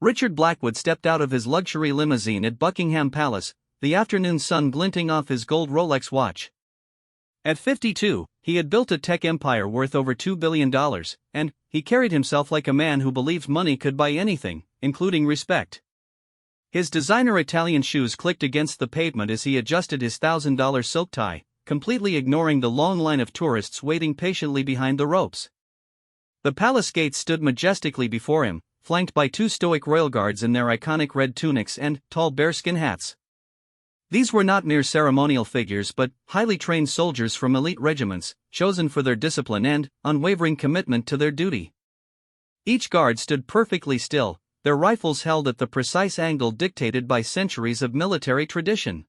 Richard Blackwood stepped out of his luxury limousine at Buckingham Palace, the afternoon sun glinting off his gold Rolex watch. At 52, he had built a tech empire worth over $2 billion, and he carried himself like a man who believed money could buy anything, including respect. His designer Italian shoes clicked against the pavement as he adjusted his $1,000 silk tie, completely ignoring the long line of tourists waiting patiently behind the ropes. The palace gates stood majestically before him, flanked by two stoic royal guards in their iconic red tunics and tall bearskin hats. These were not mere ceremonial figures but highly trained soldiers from elite regiments, chosen for their discipline and unwavering commitment to their duty. Each guard stood perfectly still, their rifles held at the precise angle dictated by centuries of military tradition.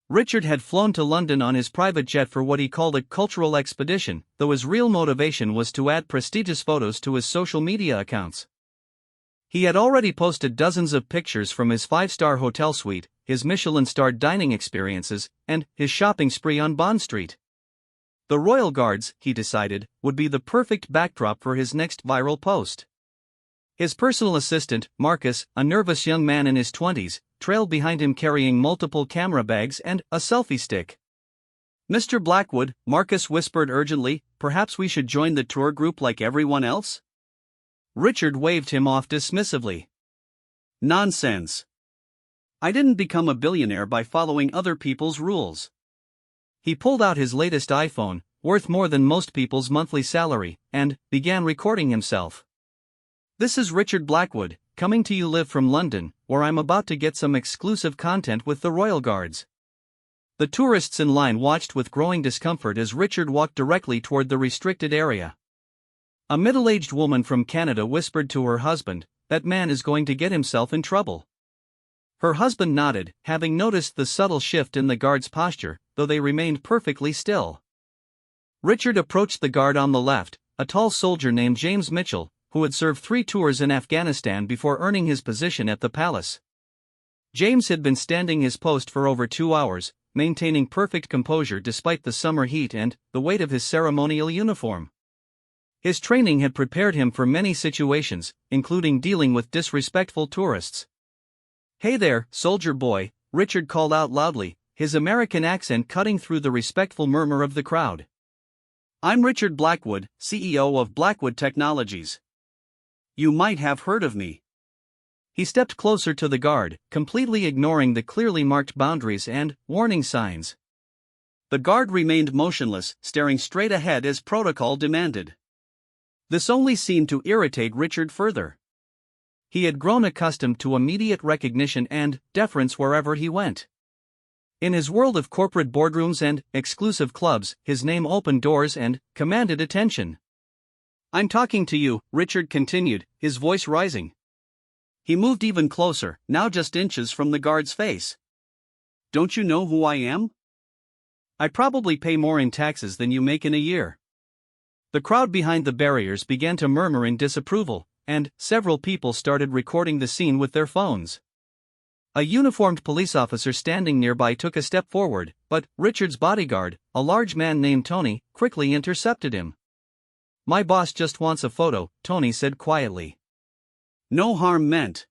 Richard had flown to London on his private jet for what he called a cultural expedition, though his real motivation was to add prestigious photos to his social media accounts. He had already posted dozens of pictures from his five-star hotel suite, his Michelin-starred dining experiences, and his shopping spree on Bond Street. The Royal Guards, he decided, would be the perfect backdrop for his next viral post. His personal assistant, Marcus, a nervous young man in his 20s, trailed behind him carrying multiple camera bags and a selfie stick. "Mr. Blackwood," Marcus whispered urgently, "perhaps we should join the tour group like everyone else?" Richard waved him off dismissively. "Nonsense. I didn't become a billionaire by following other people's rules." He pulled out his latest iPhone, worth more than most people's monthly salary, and began recording himself. "This is Richard Blackwood, coming to you live from London, where I'm about to get some exclusive content with the Royal Guards." The tourists in line watched with growing discomfort as Richard walked directly toward the restricted area. A middle-aged woman from Canada whispered to her husband, "That man is going to get himself in trouble." Her husband nodded, having noticed the subtle shift in the guard's posture, though they remained perfectly still. Richard approached the guard on the left, a tall soldier named James Mitchell, who had served 3 tours in Afghanistan before earning his position at the palace. James had been standing his post for over 2 hours, maintaining perfect composure despite the summer heat and the weight of his ceremonial uniform. His training had prepared him for many situations, including dealing with disrespectful tourists. "Hey there, soldier boy," Richard called out loudly, his American accent cutting through the respectful murmur of the crowd. "I'm Richard Blackwood, CEO of Blackwood Technologies. You might have heard of me." He stepped closer to the guard, completely ignoring the clearly marked boundaries and warning signs. The guard remained motionless, staring straight ahead as protocol demanded. This only seemed to irritate Richard further. He had grown accustomed to immediate recognition and deference wherever he went. In his world of corporate boardrooms and exclusive clubs, his name opened doors and commanded attention. "I'm talking to you," Richard continued, his voice rising. He moved even closer, now just inches from the guard's face. "Don't you know who I am? I probably pay more in taxes than you make in a year." The crowd behind the barriers began to murmur in disapproval, and several people started recording the scene with their phones. A uniformed police officer standing nearby took a step forward, but Richard's bodyguard, a large man named Tony, quickly intercepted him. "My boss just wants a photo," Tony said quietly. No harm meant.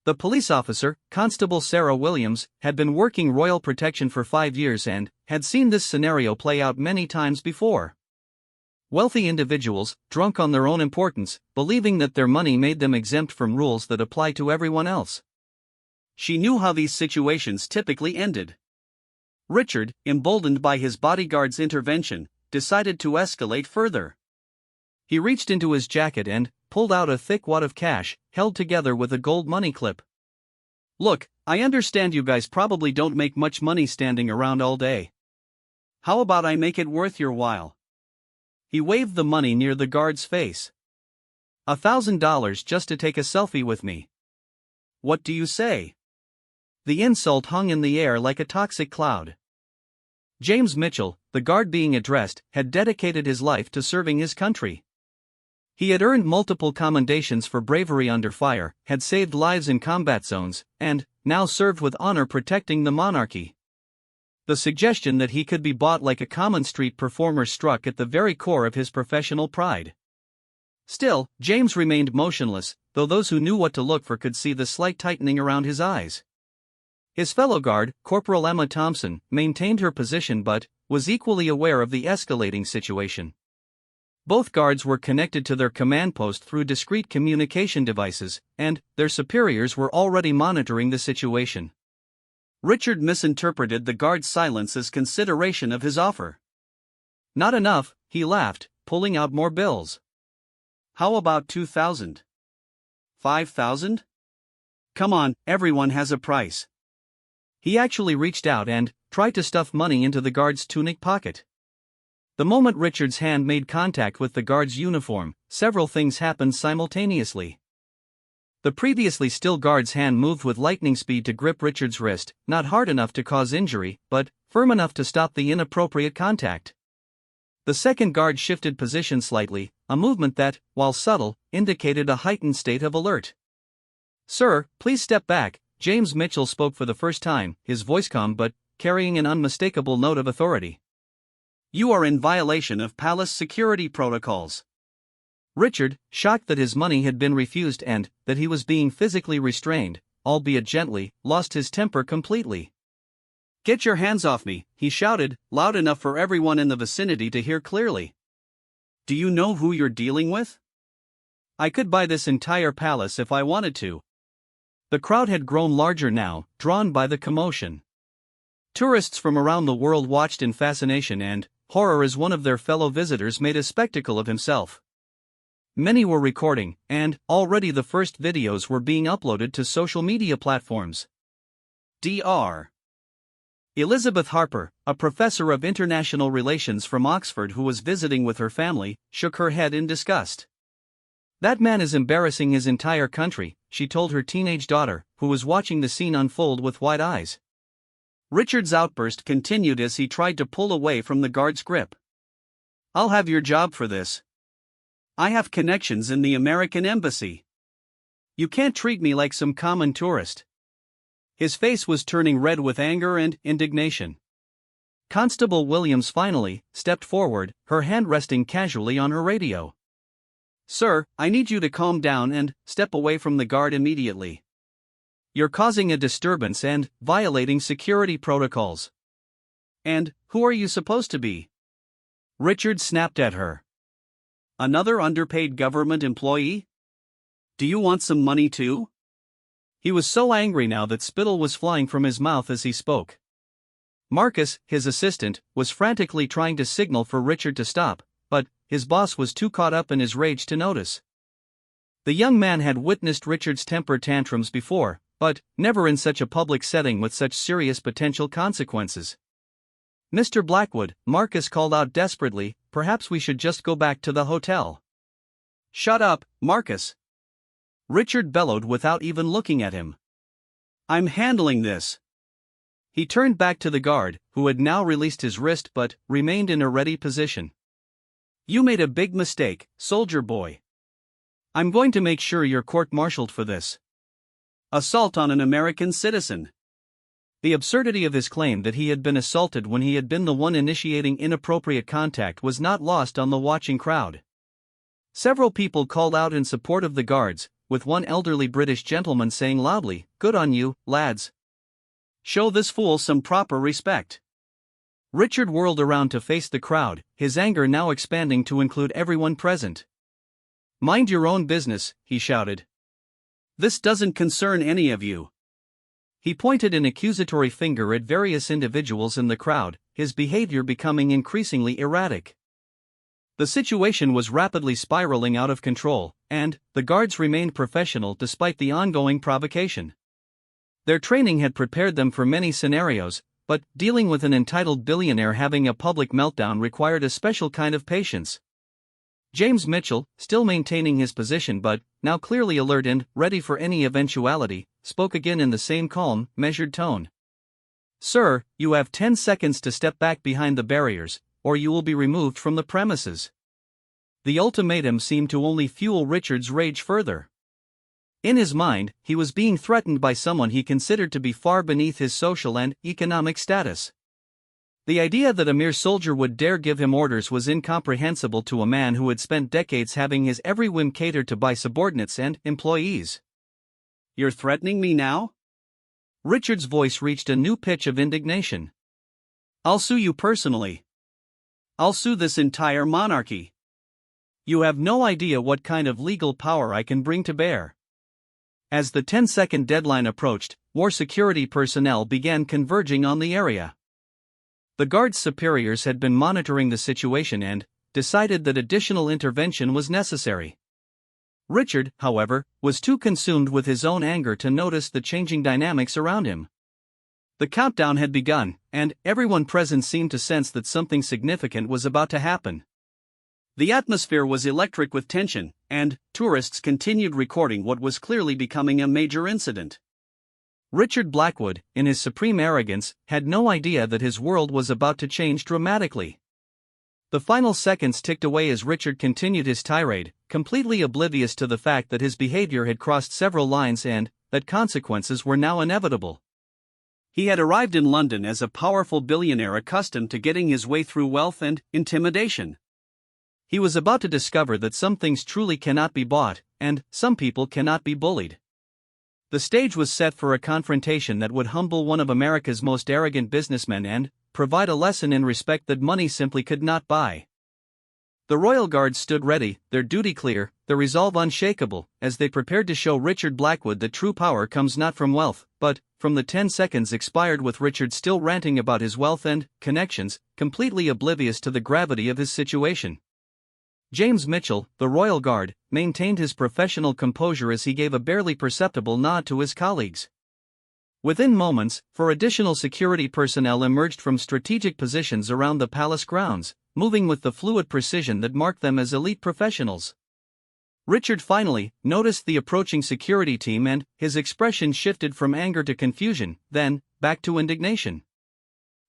The police officer, Constable Sarah Williams, had been working royal protection for 5 years and had seen this scenario play out many times before. Wealthy individuals, drunk on their own importance, believing that their money made them exempt from rules that apply to everyone else. She knew how these situations typically ended. Richard, emboldened by his bodyguard's intervention, decided to escalate further. He reached into his jacket and pulled out a thick wad of cash, held together with a gold money clip. "Look, I understand you guys probably don't make much money standing around all day. How about I make it worth your while?" He waved the money near the guard's face. $1,000 just to take a selfie with me. What do you say?" The insult hung in the air like a toxic cloud. James Mitchell, the guard being addressed, had dedicated his life to serving his country. He had earned multiple commendations for bravery under fire, had saved lives in combat zones, and now served with honor protecting the monarchy. The suggestion that he could be bought like a common street performer struck at the very core of his professional pride. Still, James remained motionless, though those who knew what to look for could see the slight tightening around his eyes. His fellow guard, Corporal Emma Thompson, maintained her position but was equally aware of the escalating situation. Both guards were connected to their command post through discreet communication devices, and their superiors were already monitoring the situation. Richard misinterpreted the guard's silence as consideration of his offer. "Not enough," he laughed, pulling out more bills. "How about 2,000? 5,000? Come on, everyone has a price." He actually reached out and tried to stuff money into the guard's tunic pocket. The moment Richard's hand made contact with the guard's uniform, several things happened simultaneously. The previously still guard's hand moved with lightning speed to grip Richard's wrist, not hard enough to cause injury, but firm enough to stop the inappropriate contact. The second guard shifted position slightly, a movement that, while subtle, indicated a heightened state of alert. "Sir, please step back," James Mitchell spoke for the first time, his voice calm but carrying an unmistakable note of authority. "You are in violation of palace security protocols." Richard, shocked that his money had been refused and that he was being physically restrained, albeit gently, lost his temper completely. "Get your hands off me," he shouted, loud enough for everyone in the vicinity to hear clearly. "Do you know who you're dealing with? I could buy this entire palace if I wanted to." The crowd had grown larger now, drawn by the commotion. Tourists from around the world watched in fascination and horror as one of their fellow visitors made a spectacle of himself. Many were recording, and already the first videos were being uploaded to social media platforms. Dr. Elizabeth Harper, a professor of international relations from Oxford who was visiting with her family, shook her head in disgust. "That man is embarrassing his entire country," she told her teenage daughter, who was watching the scene unfold with wide eyes. Richard's outburst continued as he tried to pull away from the guard's grip. "I'll have your job for this. I have connections in the American embassy. You can't treat me like some common tourist." His face was turning red with anger and indignation. Constable Williams finally stepped forward, her hand resting casually on her radio. "Sir, I need you to calm down and step away from the guard immediately. You're causing a disturbance and violating security protocols." "And who are you supposed to be?" Richard snapped at her. "Another underpaid government employee? Do you want some money too?" He was so angry now that spittle was flying from his mouth as he spoke. Marcus, his assistant, was frantically trying to signal for Richard to stop, but his boss was too caught up in his rage to notice. The young man had witnessed Richard's temper tantrums before, but never in such a public setting with such serious potential consequences. "Mr. Blackwood," Marcus called out desperately, "perhaps we should just go back to the hotel." "Shut up, Marcus!" Richard bellowed without even looking at him. "I'm handling this." He turned back to the guard, who had now released his wrist but remained in a ready position. "You made a big mistake, soldier boy. I'm going to make sure you're court-martialed for this. Assault on an American citizen." The absurdity of his claim that he had been assaulted when he had been the one initiating inappropriate contact was not lost on the watching crowd. Several people called out in support of the guards, with one elderly British gentleman saying loudly, "Good on you, lads. Show this fool some proper respect." Richard whirled around to face the crowd, his anger now expanding to include everyone present. "Mind your own business," he shouted. "This doesn't concern any of you." He pointed an accusatory finger at various individuals in the crowd, his behavior becoming increasingly erratic. The situation was rapidly spiraling out of control, and the guards remained professional despite the ongoing provocation. Their training had prepared them for many scenarios, but dealing with an entitled billionaire having a public meltdown required a special kind of patience. James Mitchell, still maintaining his position but now clearly alert and ready for any eventuality, spoke again in the same calm, measured tone. "Sir, you have 10 seconds to step back behind the barriers, or you will be removed from the premises." The ultimatum seemed to only fuel Richard's rage further. In his mind, he was being threatened by someone he considered to be far beneath his social and economic status. The idea that a mere soldier would dare give him orders was incomprehensible to a man who had spent decades having his every whim catered to by subordinates and employees. "You're threatening me now?" Richard's voice reached a new pitch of indignation. "I'll sue you personally. I'll sue this entire monarchy. You have no idea what kind of legal power I can bring to bear." As the 10-second deadline approached, war security personnel began converging on the area. The guard's superiors had been monitoring the situation and decided that additional intervention was necessary. Richard, however, was too consumed with his own anger to notice the changing dynamics around him. The countdown had begun, and everyone present seemed to sense that something significant was about to happen. The atmosphere was electric with tension, and tourists continued recording what was clearly becoming a major incident. Richard Blackwood, in his supreme arrogance, had no idea that his world was about to change dramatically. The final seconds ticked away as Richard continued his tirade, completely oblivious to the fact that his behavior had crossed several lines and that consequences were now inevitable. He had arrived in London as a powerful billionaire accustomed to getting his way through wealth and intimidation. He was about to discover that some things truly cannot be bought, and some people cannot be bullied. The stage was set for a confrontation that would humble one of America's most arrogant businessmen and provide a lesson in respect that money simply could not buy. The royal guards stood ready, their duty clear, their resolve unshakable, as they prepared to show Richard Blackwood that true power comes not from wealth, but from the 10 seconds expired with Richard still ranting about his wealth and connections, completely oblivious to the gravity of his situation. James Mitchell, the royal guard, maintained his professional composure as he gave a barely perceptible nod to his colleagues. Within moments, 4 additional security personnel emerged from strategic positions around the palace grounds, moving with the fluid precision that marked them as elite professionals. Richard finally noticed the approaching security team and his expression shifted from anger to confusion, then back to indignation.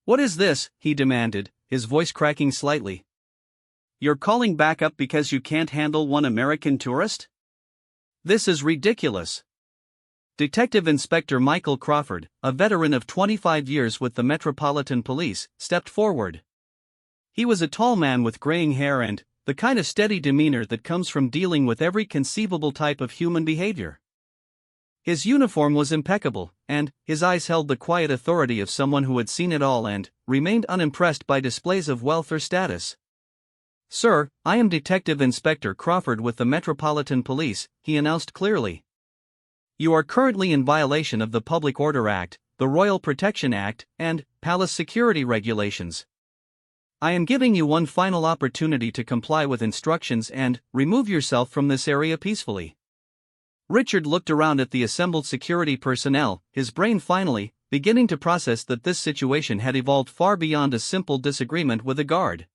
"What is this?" he demanded, his voice cracking slightly. "You're calling back up because you can't handle one American tourist? This is ridiculous." Detective Inspector Michael Crawford, a veteran of 25 years with the Metropolitan Police, stepped forward. He was a tall man with graying hair and the kind of steady demeanor that comes from dealing with every conceivable type of human behavior. His uniform was impeccable, and his eyes held the quiet authority of someone who had seen it all and remained unimpressed by displays of wealth or status. "Sir, I am Detective Inspector Crawford with the Metropolitan Police," he announced clearly. "You are currently in violation of the Public Order Act, the Royal Protection Act, and Palace Security Regulations. I am giving you one final opportunity to comply with instructions and remove yourself from this area peacefully." Richard looked around at the assembled security personnel, his brain finally beginning to process that this situation had evolved far beyond a simple disagreement with a guard.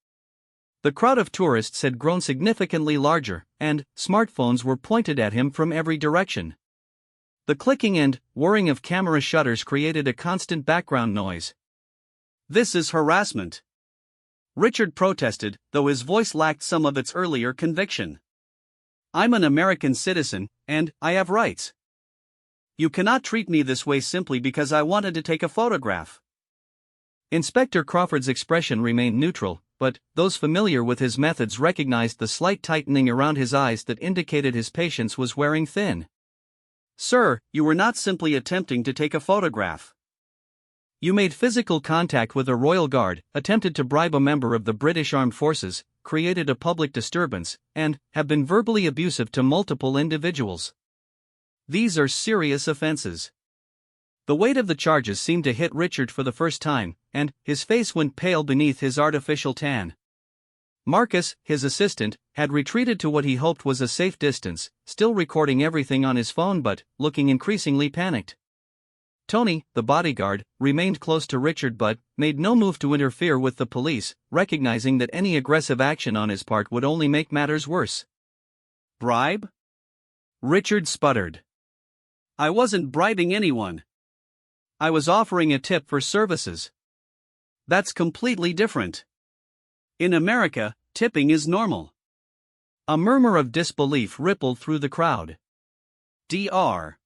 The crowd of tourists had grown significantly larger, and smartphones were pointed at him from every direction. The clicking and whirring of camera shutters created a constant background noise. "This is harassment," Richard protested, though his voice lacked some of its earlier conviction. "I'm an American citizen, and I have rights. You cannot treat me this way simply because I wanted to take a photograph." Inspector Crawford's expression remained neutral, but those familiar with his methods recognized the slight tightening around his eyes that indicated his patience was wearing thin. "Sir, you were not simply attempting to take a photograph. You made physical contact with a royal guard, attempted to bribe a member of the British Armed Forces, created a public disturbance, and have been verbally abusive to multiple individuals. These are serious offenses." The weight of the charges seemed to hit Richard for the first time, and his face went pale beneath his artificial tan. Marcus, his assistant, had retreated to what he hoped was a safe distance, still recording everything on his phone but looking increasingly panicked. Tony, the bodyguard, remained close to Richard but made no move to interfere with the police, recognizing that any aggressive action on his part would only make matters worse. "Bribe?" Richard sputtered. "I wasn't bribing anyone. I was offering a tip for services. That's completely different. In America, tipping is normal." A murmur of disbelief rippled through the crowd. Dr.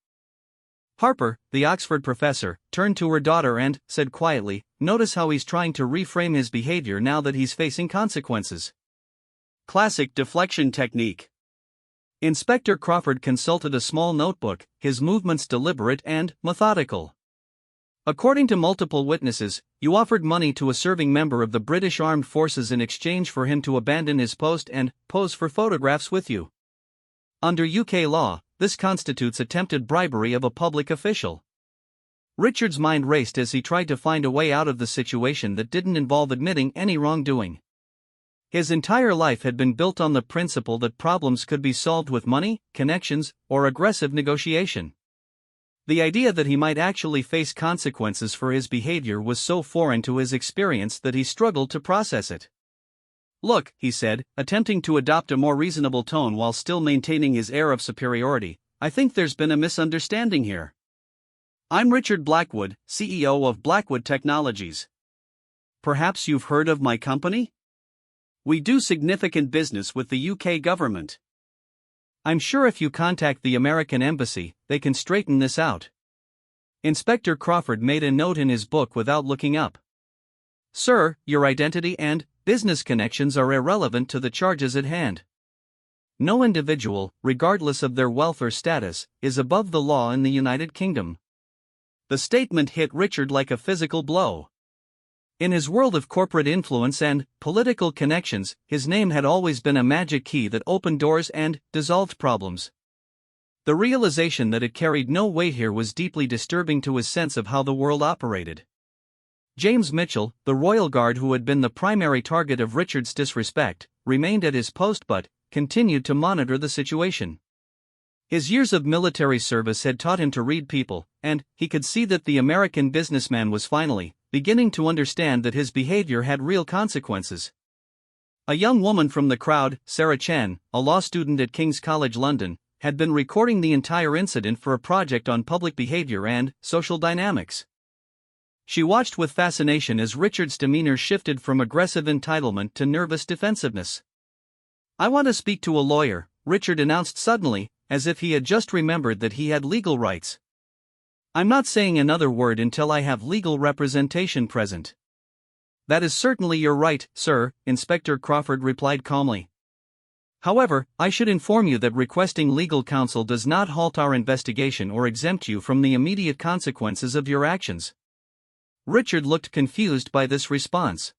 Harper, the Oxford professor, turned to her daughter and said quietly, notice how he's trying to reframe his behavior now that he's facing consequences. Classic deflection technique. Inspector Crawford consulted a small notebook, his movements deliberate and methodical. According to multiple witnesses, you offered money to a serving member of the British Armed Forces in exchange for him to abandon his post and pose for photographs with you. Under UK law, this constitutes attempted bribery of a public official. Richard's mind raced as he tried to find a way out of the situation that didn't involve admitting any wrongdoing. His entire life had been built on the principle that problems could be solved with money, connections, or aggressive negotiation. The idea that he might actually face consequences for his behavior was so foreign to his experience that he struggled to process it. "Look," he said, attempting to adopt a more reasonable tone while still maintaining his air of superiority, "I think there's been a misunderstanding here. I'm Richard Blackwood, CEO of Blackwood Technologies. Perhaps you've heard of my company? We do significant business with the UK government. I'm sure if you contact the American Embassy, they can straighten this out." Inspector Crawford made a note in his book without looking up. "Sir, your identity and business connections are irrelevant to the charges at hand. No individual, regardless of their wealth or status, is above the law in the United Kingdom." The statement hit Richard like a physical blow. In his world of corporate influence and political connections, his name had always been a magic key that opened doors and dissolved problems. The realization that it carried no weight here was deeply disturbing to his sense of how the world operated. James Mitchell, the royal guard who had been the primary target of Richard's disrespect, remained at his post but continued to monitor the situation. His years of military service had taught him to read people, and he could see that the American businessman was finally beginning to understand that his behavior had real consequences. A young woman from the crowd, Sarah Chen, a law student at King's College London, had been recording the entire incident for a project on public behavior and social dynamics. She watched with fascination as Richard's demeanor shifted from aggressive entitlement to nervous defensiveness. "I want to speak to a lawyer," Richard announced suddenly, as if he had just remembered that he had legal rights. "I'm not saying another word until I have legal representation present." "That is certainly your right, sir," Inspector Crawford replied calmly. "However, I should inform you that requesting legal counsel does not halt our investigation or exempt you from the immediate consequences of your actions." Richard looked confused by this response.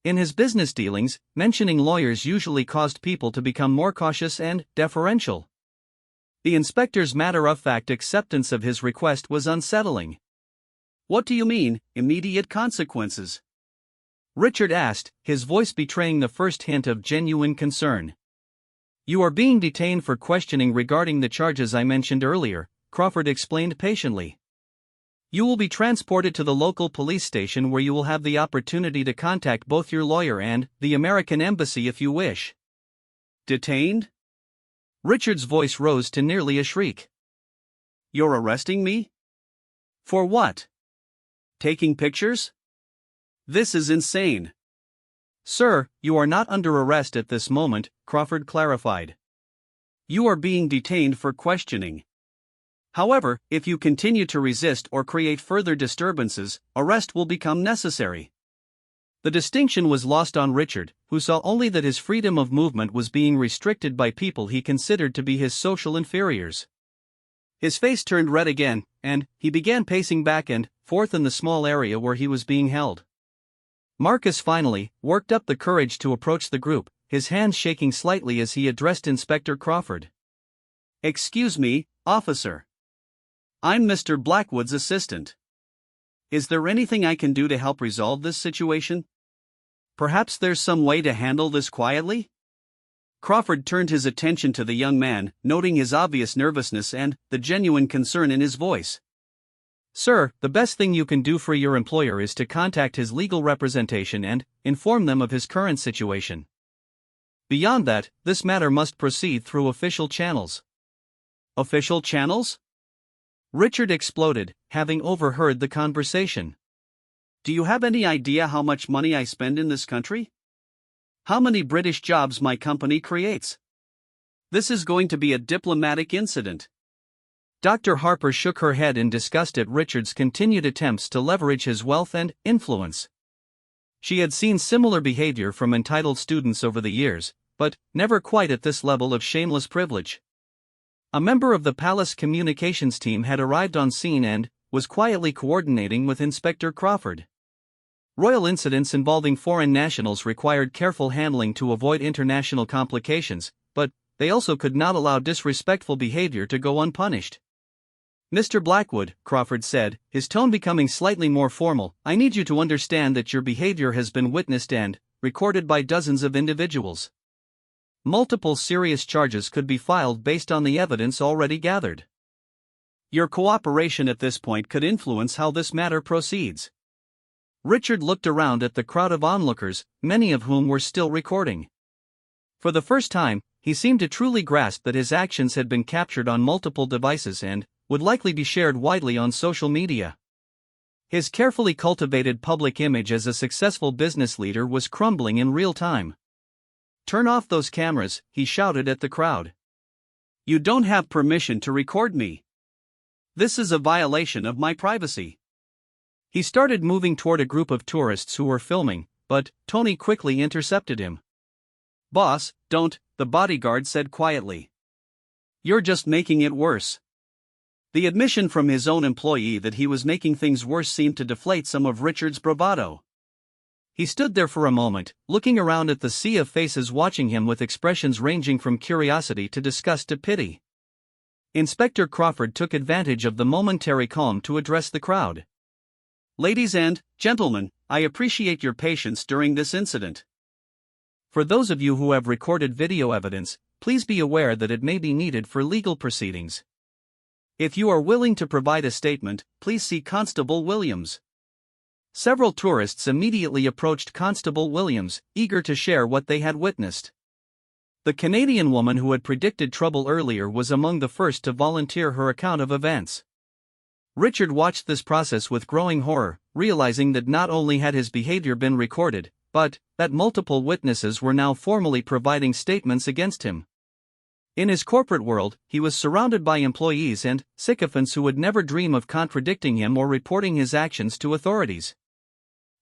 In his business dealings, mentioning lawyers usually caused people to become more cautious and deferential. The inspector's matter-of-fact acceptance of his request was unsettling. "What do you mean, immediate consequences?" Richard asked, his voice betraying the first hint of genuine concern. "You are being detained for questioning regarding the charges I mentioned earlier," Crawford explained patiently. "You will be transported to the local police station where you will have the opportunity to contact both your lawyer and the American Embassy if you wish." "Detained?" Richard's voice rose to nearly a shriek. "You're arresting me? For what? Taking pictures? This is insane." "Sir, you are not under arrest at this moment," Crawford clarified. "You are being detained for questioning. However, if you continue to resist or create further disturbances, arrest will become necessary." The distinction was lost on Richard, who saw only that his freedom of movement was being restricted by people he considered to be his social inferiors. His face turned red again, and he began pacing back and forth in the small area where he was being held. Marcus finally worked up the courage to approach the group, his hands shaking slightly as he addressed Inspector Crawford. "Excuse me, officer. I'm Mr. Blackwood's assistant. Is there anything I can do to help resolve this situation? Perhaps there's some way to handle this quietly?" Crawford turned his attention to the young man, noting his obvious nervousness and the genuine concern in his voice. "Sir, the best thing you can do for your employer is to contact his legal representation and inform them of his current situation. Beyond that, this matter must proceed through official channels." "Official channels?" Richard exploded, having overheard the conversation. "Do you have any idea how much money I spend in this country? How many British jobs my company creates? This is going to be a diplomatic incident." Dr. Harper shook her head in disgust at Richard's continued attempts to leverage his wealth and influence. She had seen similar behavior from entitled students over the years, but never quite at this level of shameless privilege. A member of the palace communications team had arrived on scene and was quietly coordinating with Inspector Crawford. Royal incidents involving foreign nationals required careful handling to avoid international complications, but they also could not allow disrespectful behavior to go unpunished. "Mr. Blackwood," Crawford said, his tone becoming slightly more formal, "I need you to understand that your behavior has been witnessed and recorded by dozens of individuals. Multiple serious charges could be filed based on the evidence already gathered. Your cooperation at this point could influence how this matter proceeds." Richard looked around at the crowd of onlookers, many of whom were still recording. For the first time, he seemed to truly grasp that his actions had been captured on multiple devices and would likely be shared widely on social media. His carefully cultivated public image as a successful business leader was crumbling in real time. "Turn off those cameras," he shouted at the crowd. "You don't have permission to record me. This is a violation of my privacy." He started moving toward a group of tourists who were filming, but Tony quickly intercepted him. "Boss, don't," the bodyguard said quietly. "You're just making it worse." The admission from his own employee that he was making things worse seemed to deflate some of Richard's bravado. He stood there for a moment, looking around at the sea of faces watching him with expressions ranging from curiosity to disgust to pity. Inspector Crawford took advantage of the momentary calm to address the crowd. "Ladies and gentlemen, I appreciate your patience during this incident. For those of you who have recorded video evidence, please be aware that it may be needed for legal proceedings. If you are willing to provide a statement, please see Constable Williams." Several tourists immediately approached Constable Williams, eager to share what they had witnessed. The Canadian woman who had predicted trouble earlier was among the first to volunteer her account of events. Richard watched this process with growing horror, realizing that not only had his behavior been recorded, but that multiple witnesses were now formally providing statements against him. In his corporate world, he was surrounded by employees and sycophants who would never dream of contradicting him or reporting his actions to authorities.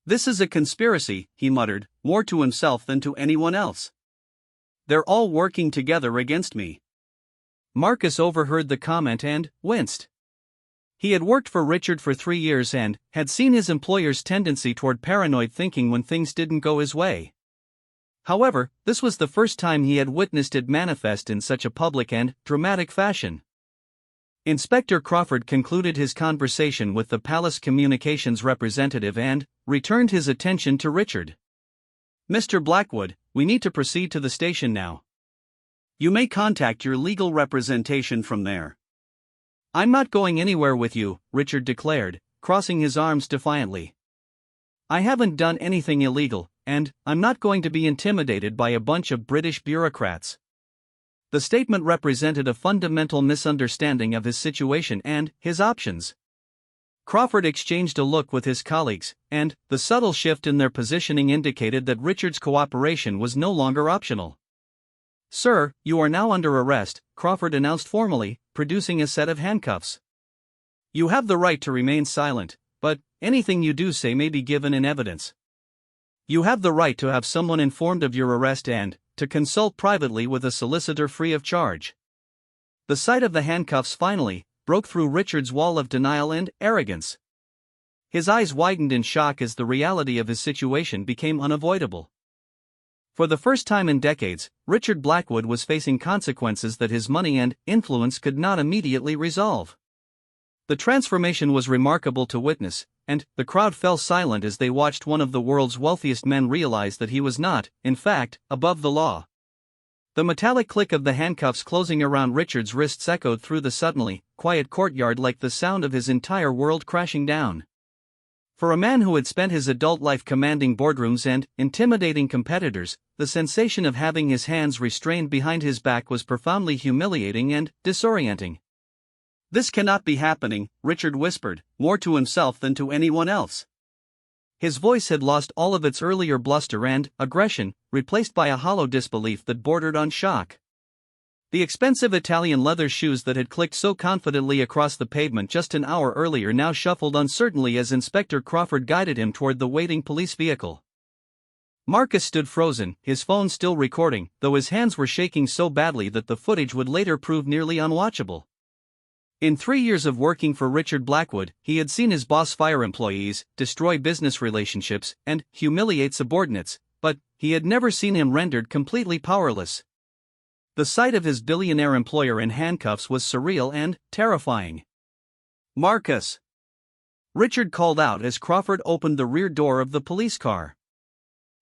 "This is a conspiracy," he muttered, more to himself than to anyone else. "They're all working together against me." Marcus overheard the comment and winced. He had worked for Richard for 3 years and had seen his employer's tendency toward paranoid thinking when things didn't go his way. However, this was the first time he had witnessed it manifest in such a public and dramatic fashion. Inspector Crawford concluded his conversation with the palace communications representative and returned his attention to Richard. "Mr. Blackwood, we need to proceed to the station now. You may contact your legal representation from there." "I'm not going anywhere with you," Richard declared, crossing his arms defiantly. "I haven't done anything illegal, and I'm not going to be intimidated by a bunch of British bureaucrats." The statement represented a fundamental misunderstanding of his situation and his options. Crawford exchanged a look with his colleagues, and the subtle shift in their positioning indicated that Richard's cooperation was no longer optional. "Sir, you are now under arrest," Crawford announced formally, producing a set of handcuffs. "You have the right to remain silent, but anything you do say may be given in evidence. You have the right to have someone informed of your arrest and to consult privately with a solicitor free of charge." The sight of the handcuffs finally broke through Richard's wall of denial and arrogance. His eyes widened in shock as the reality of his situation became unavoidable. For the first time in decades, Richard Blackwood was facing consequences that his money and influence could not immediately resolve. The transformation was remarkable to witness, and the crowd fell silent as they watched one of the world's wealthiest men realize that he was not, in fact, above the law. The metallic click of the handcuffs closing around Richard's wrists echoed through the suddenly quiet courtyard like the sound of his entire world crashing down. For a man who had spent his adult life commanding boardrooms and intimidating competitors, the sensation of having his hands restrained behind his back was profoundly humiliating and disorienting. "This cannot be happening," Richard whispered, more to himself than to anyone else. His voice had lost all of its earlier bluster and aggression, replaced by a hollow disbelief that bordered on shock. The expensive Italian leather shoes that had clicked so confidently across the pavement just an hour earlier now shuffled uncertainly as Inspector Crawford guided him toward the waiting police vehicle. Marcus stood frozen, his phone still recording, though his hands were shaking so badly that the footage would later prove nearly unwatchable. In 3 years of working for Richard Blackwood, he had seen his boss fire employees, destroy business relationships, and humiliate subordinates, but he had never seen him rendered completely powerless. The sight of his billionaire employer in handcuffs was surreal and terrifying. "Marcus!" Richard called out as Crawford opened the rear door of the police car.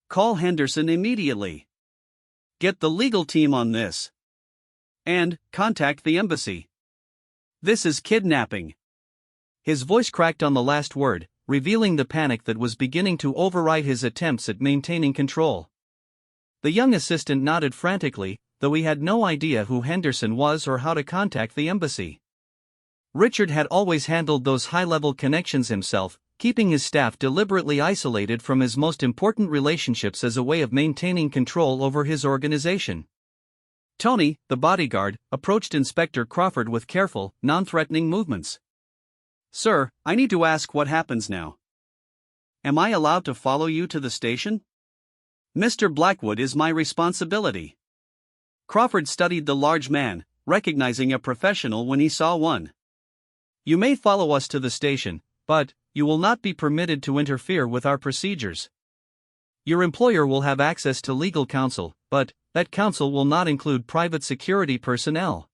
"Call Henderson immediately. Get the legal team on this. And contact the embassy. This is kidnapping." His voice cracked on the last word, revealing the panic that was beginning to override his attempts at maintaining control. The young assistant nodded frantically, though he had no idea who Henderson was or how to contact the embassy. Richard had always handled those high-level connections himself, keeping his staff deliberately isolated from his most important relationships as a way of maintaining control over his organization. Tony, the bodyguard, approached Inspector Crawford with careful, non-threatening movements. "Sir, I need to ask what happens now. Am I allowed to follow you to the station? Mr. Blackwood is my responsibility." Crawford studied the large man, recognizing a professional when he saw one. "You may follow us to the station, but you will not be permitted to interfere with our procedures. Your employer will have access to legal counsel, but that counsel will not include private security personnel."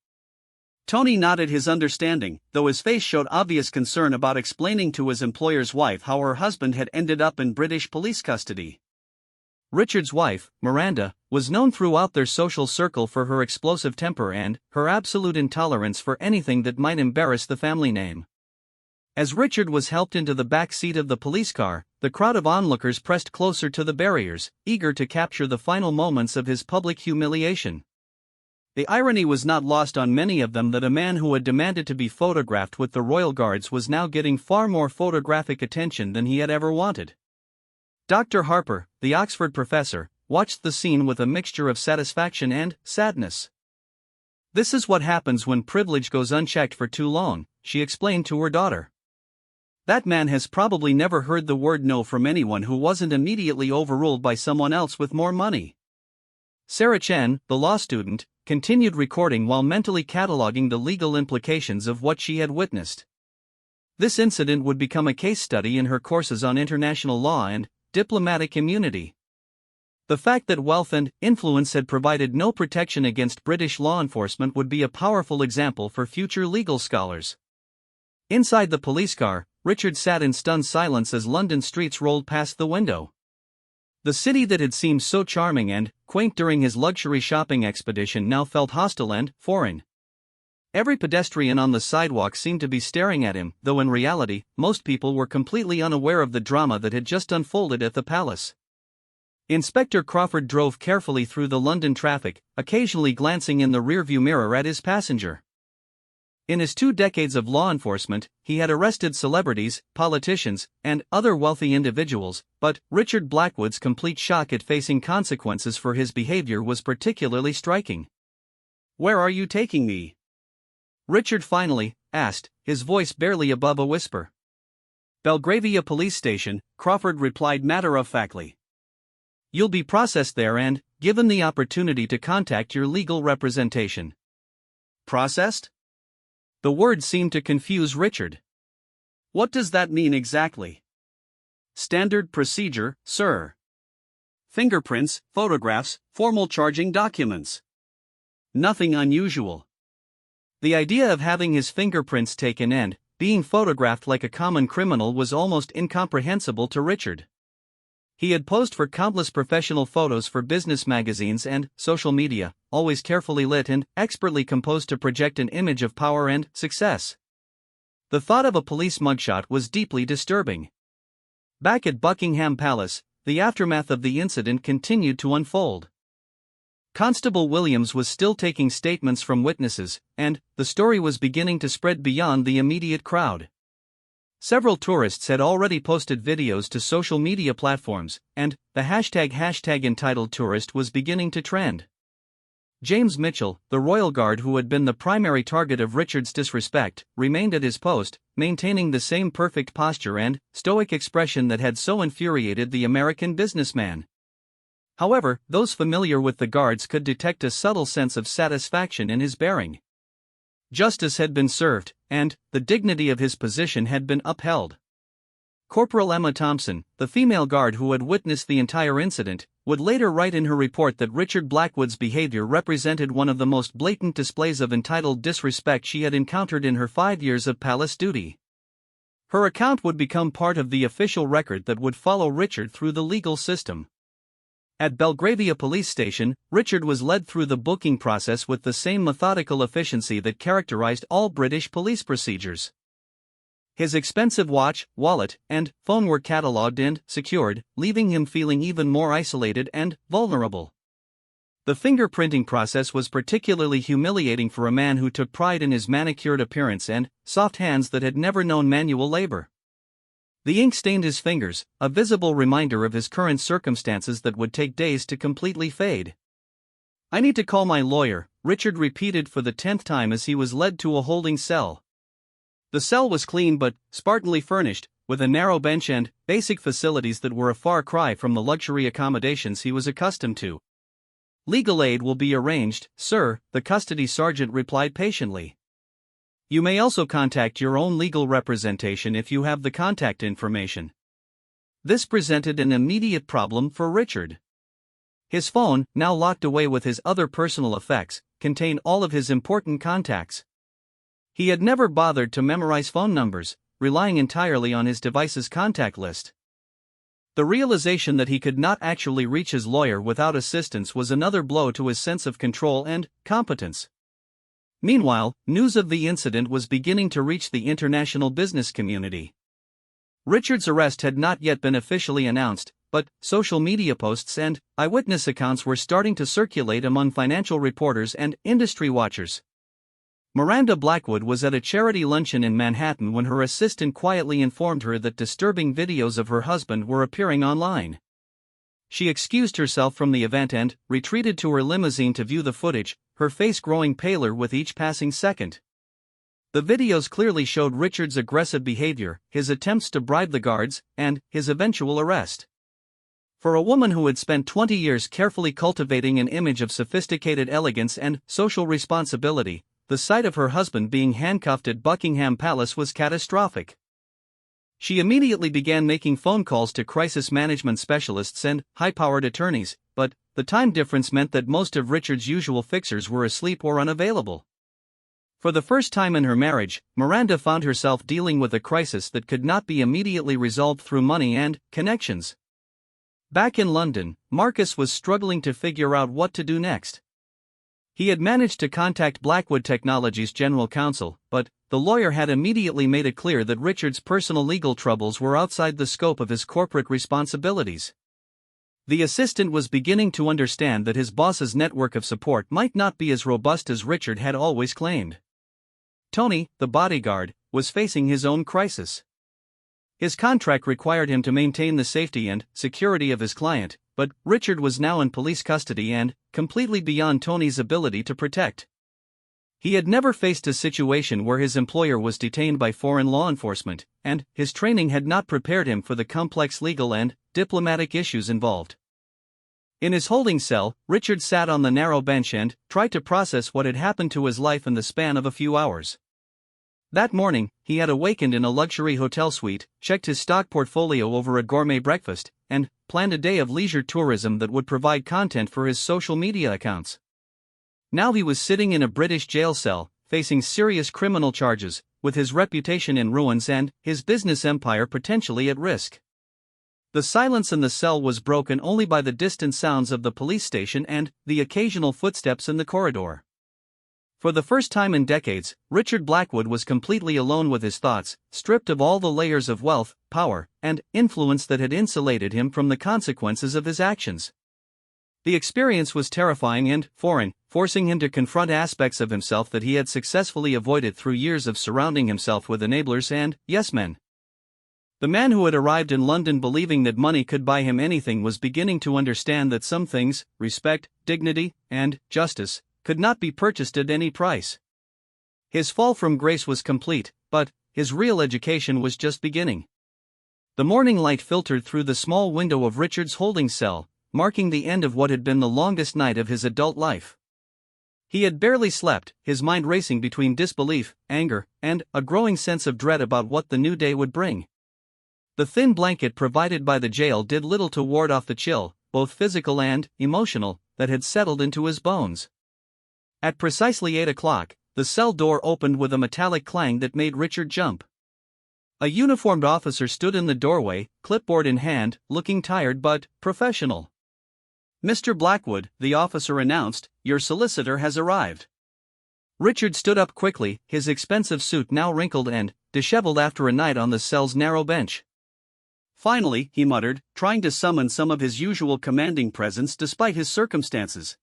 Tony nodded his understanding, though his face showed obvious concern about explaining to his employer's wife how her husband had ended up in British police custody. Richard's wife, Miranda, was known throughout their social circle for her explosive temper and her absolute intolerance for anything that might embarrass the family name. As Richard was helped into the back seat of the police car, the crowd of onlookers pressed closer to the barriers, eager to capture the final moments of his public humiliation. The irony was not lost on many of them that a man who had demanded to be photographed with the royal guards was now getting far more photographic attention than he had ever wanted. Dr. Harper, the Oxford professor, watched the scene with a mixture of satisfaction and sadness. "This is what happens when privilege goes unchecked for too long," she explained to her daughter. "That man has probably never heard the word no from anyone who wasn't immediately overruled by someone else with more money." Sarah Chen, the law student, continued recording while mentally cataloging the legal implications of what she had witnessed. This incident would become a case study in her courses on international law and diplomatic immunity. The fact that wealth and influence had provided no protection against British law enforcement would be a powerful example for future legal scholars. Inside the police car, Richard sat in stunned silence as London streets rolled past the window. The city that had seemed so charming and quaint during his luxury shopping expedition now felt hostile and foreign. Every pedestrian on the sidewalk seemed to be staring at him, though in reality, most people were completely unaware of the drama that had just unfolded at the palace. Inspector Crawford drove carefully through the London traffic, occasionally glancing in the rearview mirror at his passenger. In his 2 decades of law enforcement, he had arrested celebrities, politicians, and other wealthy individuals, but Richard Blackwood's complete shock at facing consequences for his behavior was particularly striking. "Where are you taking me?" Richard finally asked, his voice barely above a whisper. "Belgravia Police Station," Crawford replied matter-of-factly. "You'll be processed there and given the opportunity to contact your legal representation." "Processed?" The word seemed to confuse Richard. "What does that mean exactly?" "Standard procedure, sir. Fingerprints, photographs, formal charging documents. Nothing unusual." The idea of having his fingerprints taken and being photographed like a common criminal was almost incomprehensible to Richard. He had posed for countless professional photos for business magazines and social media, always carefully lit and expertly composed to project an image of power and success. The thought of a police mugshot was deeply disturbing. Back at Buckingham Palace, the aftermath of the incident continued to unfold. Constable Williams was still taking statements from witnesses, and the story was beginning to spread beyond the immediate crowd. Several tourists had already posted videos to social media platforms, and the hashtag entitled tourist was beginning to trend. James Mitchell, the royal guard who had been the primary target of Richard's disrespect, remained at his post, maintaining the same perfect posture and stoic expression that had so infuriated the American businessman. However, those familiar with the guards could detect a subtle sense of satisfaction in his bearing. Justice had been served, and the dignity of his position had been upheld. Corporal Emma Thompson, the female guard who had witnessed the entire incident, would later write in her report that Richard Blackwood's behavior represented one of the most blatant displays of entitled disrespect she had encountered in her 5 years of palace duty. Her account would become part of the official record that would follow Richard through the legal system. At Belgravia police station, Richard was led through the booking process with the same methodical efficiency that characterized all British police procedures. His expensive watch, wallet, and phone were catalogued and secured, leaving him feeling even more isolated and vulnerable. The fingerprinting process was particularly humiliating for a man who took pride in his manicured appearance and soft hands that had never known manual labor. The ink stained his fingers, a visible reminder of his current circumstances that would take days to completely fade. "I need to call my lawyer," Richard repeated for the 10th time as he was led to a holding cell. The cell was clean but spartanly furnished, with a narrow bench and basic facilities that were a far cry from the luxury accommodations he was accustomed to. "Legal aid will be arranged, sir," the custody sergeant replied patiently. "You may also contact your own legal representation if you have the contact information." This presented an immediate problem for Richard. His phone, now locked away with his other personal effects, contained all of his important contacts. He had never bothered to memorize phone numbers, relying entirely on his device's contact list. The realization that he could not actually reach his lawyer without assistance was another blow to his sense of control and competence. Meanwhile, news of the incident was beginning to reach the international business community. Richard's arrest had not yet been officially announced, but social media posts and eyewitness accounts were starting to circulate among financial reporters and industry watchers. Miranda Blackwood was at a charity luncheon in Manhattan when her assistant quietly informed her that disturbing videos of her husband were appearing online. She excused herself from the event and retreated to her limousine to view the footage, her face growing paler with each passing second. The videos clearly showed Richard's aggressive behavior, his attempts to bribe the guards, and his eventual arrest. For a woman who had spent 20 years carefully cultivating an image of sophisticated elegance and social responsibility, the sight of her husband being handcuffed at Buckingham Palace was catastrophic. She immediately began making phone calls to crisis management specialists and high-powered attorneys, but the time difference meant that most of Richard's usual fixers were asleep or unavailable. For the first time in her marriage, Miranda found herself dealing with a crisis that could not be immediately resolved through money and connections. Back in London, Marcus was struggling to figure out what to do next. He had managed to contact Blackwood Technologies' general counsel, but the lawyer had immediately made it clear that Richard's personal legal troubles were outside the scope of his corporate responsibilities. The assistant was beginning to understand that his boss's network of support might not be as robust as Richard had always claimed. Tony, the bodyguard, was facing his own crisis. His contract required him to maintain the safety and security of his client, but Richard was now in police custody and completely beyond Tony's ability to protect. He had never faced a situation where his employer was detained by foreign law enforcement, and his training had not prepared him for the complex legal and diplomatic issues involved. In his holding cell, Richard sat on the narrow bench and tried to process what had happened to his life in the span of a few hours. That morning, he had awakened in a luxury hotel suite, checked his stock portfolio over a gourmet breakfast, and planned a day of leisure tourism that would provide content for his social media accounts. Now he was sitting in a British jail cell, facing serious criminal charges, with his reputation in ruins and his business empire potentially at risk. The silence in the cell was broken only by the distant sounds of the police station and the occasional footsteps in the corridor. For the first time in decades, Richard Blackwood was completely alone with his thoughts, stripped of all the layers of wealth, power, and influence that had insulated him from the consequences of his actions. The experience was terrifying and foreign, forcing him to confront aspects of himself that he had successfully avoided through years of surrounding himself with enablers and yes-men. The man who had arrived in London believing that money could buy him anything was beginning to understand that some things, respect, dignity, and justice, could not be purchased at any price. His fall from grace was complete, but his real education was just beginning. The morning light filtered through the small window of Richard's holding cell, marking the end of what had been the longest night of his adult life. He had barely slept, his mind racing between disbelief, anger, and a growing sense of dread about what the new day would bring. The thin blanket provided by the jail did little to ward off the chill, both physical and emotional, that had settled into his bones. At precisely 8 o'clock, the cell door opened with a metallic clang that made Richard jump. A uniformed officer stood in the doorway, clipboard in hand, looking tired but professional. "Mr. Blackwood," the officer announced, "your solicitor has arrived." Richard stood up quickly, his expensive suit now wrinkled and disheveled after a night on the cell's narrow bench. "Finally," he muttered, trying to summon some of his usual commanding presence despite his circumstances.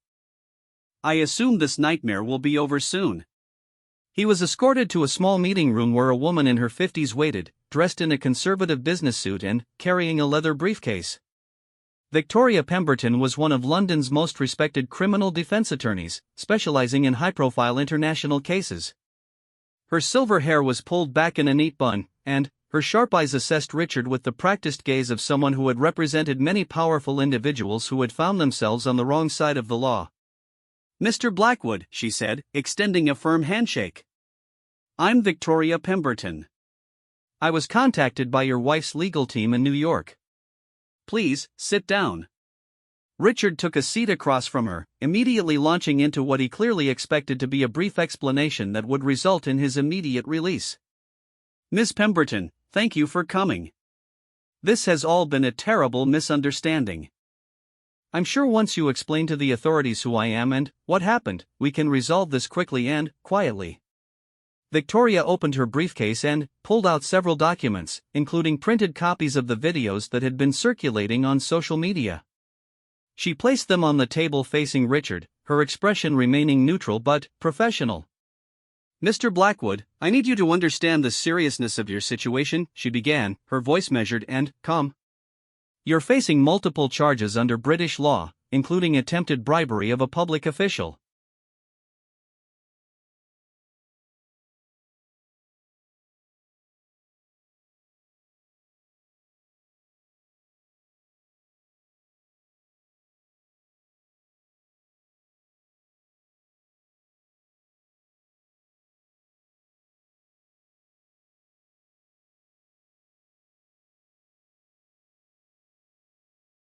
"I assume this nightmare will be over soon." He was escorted to a small meeting room where a woman in her 50s waited, dressed in a conservative business suit and carrying a leather briefcase. Victoria Pemberton was one of London's most respected criminal defense attorneys, specializing in high-profile international cases. Her silver hair was pulled back in a neat bun, and her sharp eyes assessed Richard with the practiced gaze of someone who had represented many powerful individuals who had found themselves on the wrong side of the law. "Mr. Blackwood," she said, extending a firm handshake. "I'm Victoria Pemberton. I was contacted by your wife's legal team in New York. Please, sit down." Richard took a seat across from her, immediately launching into what he clearly expected to be a brief explanation that would result in his immediate release. "Miss Pemberton, thank you for coming. This has all been a terrible misunderstanding. I'm sure once you explain to the authorities who I am and what happened, we can resolve this quickly and quietly." Victoria opened her briefcase and pulled out several documents, including printed copies of the videos that had been circulating on social media. She placed them on the table facing Richard, her expression remaining neutral but professional. "Mr. Blackwood, I need you to understand the seriousness of your situation," she began, her voice measured and calm. "You're facing multiple charges under British law, including attempted bribery of a public official.